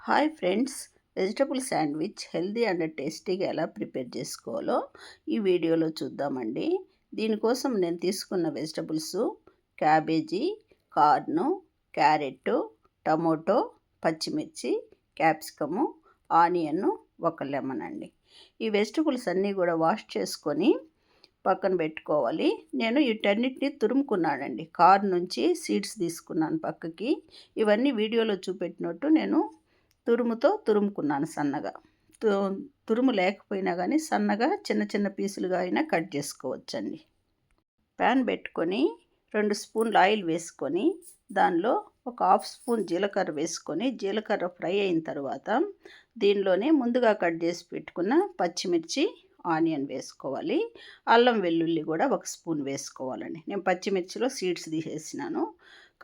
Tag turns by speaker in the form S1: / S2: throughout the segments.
S1: Hi friends, vegetable sandwich healthy and టేస్టీగా ఎలా prepare చేసుకోవాలో ఈ వీడియోలో చూద్దామండి. దీనికోసం నేను తీసుకున్న వెజిటబుల్స్ క్యాబేజీ, కార్ను, క్యారెట్, టమోటో, పచ్చిమిర్చి, క్యాప్సికము, ఆనియన్, ఒక లెమన్ అండి. ఈ వెజిటబుల్స్ అన్నీ కూడా వాష్ చేసుకొని పక్కన పెట్టుకోవాలి. నేను వీటన్నిటిని తురుముకున్నానండి. కార్ నుంచి సీడ్స్ తీసుకున్నాను పక్కకి. ఇవన్నీ వీడియోలో చూపెట్టినట్టు నేను తురుముతో తురుముకున్నాను సన్నగా. తురుము లేకపోయినా కానీ సన్నగా చిన్న చిన్న పీసులుగా అయినా కట్ చేసుకోవచ్చండి. ప్యాన్ పెట్టుకొని 2 స్పూన్లు ఆయిల్ వేసుకొని దానిలో ఒక హాఫ్ స్పూన్ జీలకర్ర వేసుకొని జీలకర్ర ఫ్రై అయిన తర్వాత దీనిలోనే ముందుగా కట్ చేసి పెట్టుకున్న పచ్చిమిర్చి, ఆనియన్ వేసుకోవాలి. అల్లం వెల్లుల్లి కూడా 1 స్పూన్ వేసుకోవాలండి. నేను పచ్చిమిర్చిలో సీడ్స్ తీసేసినాను.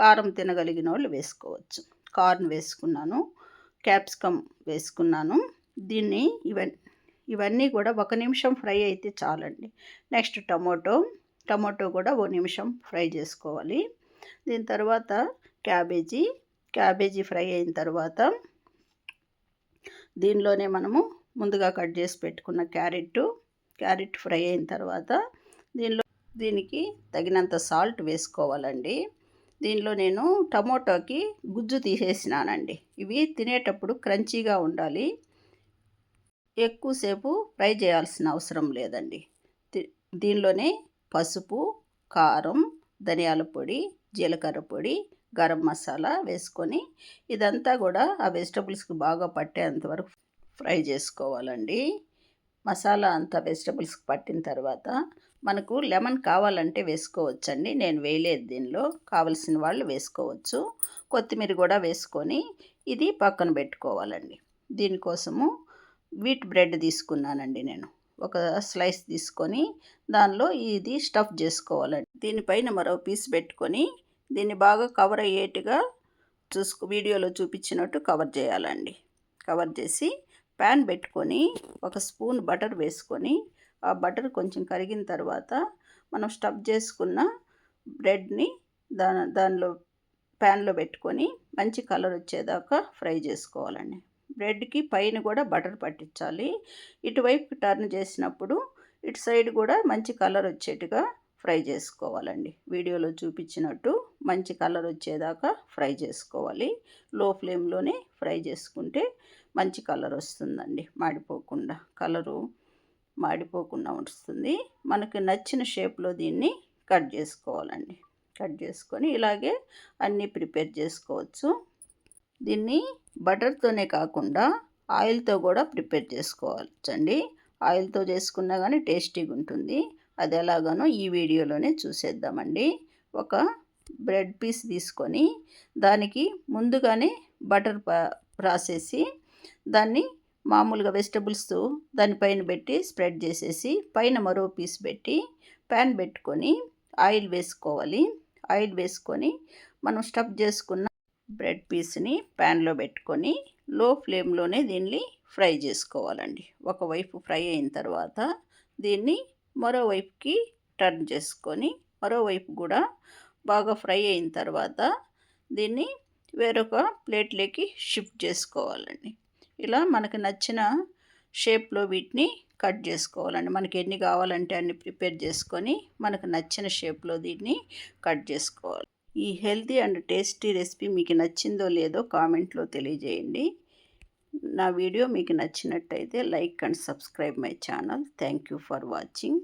S1: కారం తినగలిగిన వాళ్ళు వేసుకోవచ్చు. కార్న్ వేసుకున్నాను, క్యాప్సికమ్ వేసుకున్నాను. దీన్ని ఇవన్నీ కూడా 1 నిమిషం ఫ్రై అయితే చాలండి. నెక్స్ట్ టమోటో కూడా 1 నిమిషం ఫ్రై చేసుకోవాలి. దీని తర్వాత క్యాబేజీ ఫ్రై అయిన తర్వాత దీనిలోనే మనము ముందుగా కట్ చేసి పెట్టుకున్న క్యారెట్ ఫ్రై అయిన తర్వాత దీనికి తగినంత సాల్ట్ వేసుకోవాలండి. దీనిలో నేను టమోటాకి గుజ్జు తీసేసినానండి. ఇవి తినేటప్పుడు క్రంచీగా ఉండాలి. ఎక్కువసేపు ఫ్రై చేయాల్సిన అవసరం లేదండి. దీనిలోనే పసుపు, కారం, ధనియాల పొడి, జీలకర్ర పొడి, గరం మసాలా వేసుకొని ఇదంతా కూడా ఆ వెజిటబుల్స్కి బాగా పట్టేంత వరకు ఫ్రై చేసుకోవాలండి. మసాలా అంతా వెజిటబుల్స్కి పట్టిన తర్వాత మనకు లెమన్ కావాలంటే వేసుకోవచ్చండి. నేను వేయలేదు దీనిలో. కావలసిన వాళ్ళు వేసుకోవచ్చు. కొత్తిమీర కూడా వేసుకొని ఇది పక్కన పెట్టుకోవాలండి. దీనికోసము వీట్ బ్రెడ్ తీసుకున్నానండి నేను. ఒక స్లైస్ తీసుకొని దానిలో ఇది స్టఫ్ చేసుకోవాలండి. దీనిపైన మరో పీస్ పెట్టుకొని దీన్ని బాగా కవర్ అయ్యేట్టుగా వీడియోలో చూపించినట్టు కవర్ చేయాలండి. కవర్ చేసి ప్యాన్ పెట్టుకొని 1 స్పూన్ బటర్ వేసుకొని ఆ బటర్ కొంచెం కరిగిన తర్వాత మనం స్టఫ్ చేసుకున్న బ్రెడ్ని దానిలో ప్యాన్లో పెట్టుకొని మంచి కలర్ వచ్చేదాకా ఫ్రై చేసుకోవాలండి. బ్రెడ్కి పైన కూడా బటర్ పట్టించాలి. ఇటువైపు టర్న్ చేసినప్పుడు ఇటు సైడ్ కూడా మంచి కలర్ వచ్చేట్టుగా ఫ్రై చేసుకోవాలండి. వీడియోలో చూపించినట్టు మంచి కలర్ వచ్చేదాకా ఫ్రై చేసుకోవాలి. లో ఫ్లేమ్లోనే ఫ్రై చేసుకుంటే మంచి కలర్ వస్తుందండి. మాడిపోకుండా వస్తుంది. మనకు నచ్చిన షేప్లో దీన్ని కట్ చేసుకోవాలండి. కట్ చేసుకొని ఇలాగే అన్నీ ప్రిపేర్ చేసుకోవచ్చు. దీన్ని బటర్తోనే కాకుండా ఆయిల్తో కూడా ప్రిపేర్ చేసుకోవచ్చండి. ఆయిల్తో చేసుకున్నా కానీ టేస్టీగా ఉంటుంది. అది ఎలాగానో ఈ వీడియోలోనే చూసేద్దామండి. ఒక బ్రెడ్ పీస్ తీసుకొని దానికి ముందుగానే బటర్ రాసేసి దాన్ని మామూలుగా వెజిటబుల్స్ దానిపైన పెట్టి స్ప్రెడ్ చేసేసి పైన మరో పీస్ పెట్టి ప్యాన్ పెట్టుకొని ఆయిల్ వేసుకోవాలి. ఆయిల్ వేసుకొని మనం స్టఫ్ చేసుకున్న బ్రెడ్ పీస్ని ప్యాన్లో పెట్టుకొని లో ఫ్లేమ్లోనే దీన్ని ఫ్రై చేసుకోవాలండి. ఒకవైపు ఫ్రై అయిన తర్వాత దీన్ని మరోవైపుకి టర్న్ చేసుకొని మరోవైపు కూడా బాగా ఫ్రై అయిన తర్వాత దీన్ని వేరొక ప్లేట్లోకి షిఫ్ట్ చేసుకోవాలండి. ఇలా మనకు నచ్చిన షేప్లో వీటిని కట్ చేసుకోవాలండి. మనకి ఎన్ని కావాలంటే అన్ని ప్రిపేర్ చేసుకొని మనకు నచ్చిన షేప్లో దీన్ని కట్ చేసుకోవాలి. ఈ హెల్తీ అండ్ టేస్టీ రెసిపీ మీకు నచ్చిందో లేదో కామెంట్లో తెలియజేయండి. నా వీడియో మీకు నచ్చినట్టయితే like and subscribe my channel. Thank you for watching.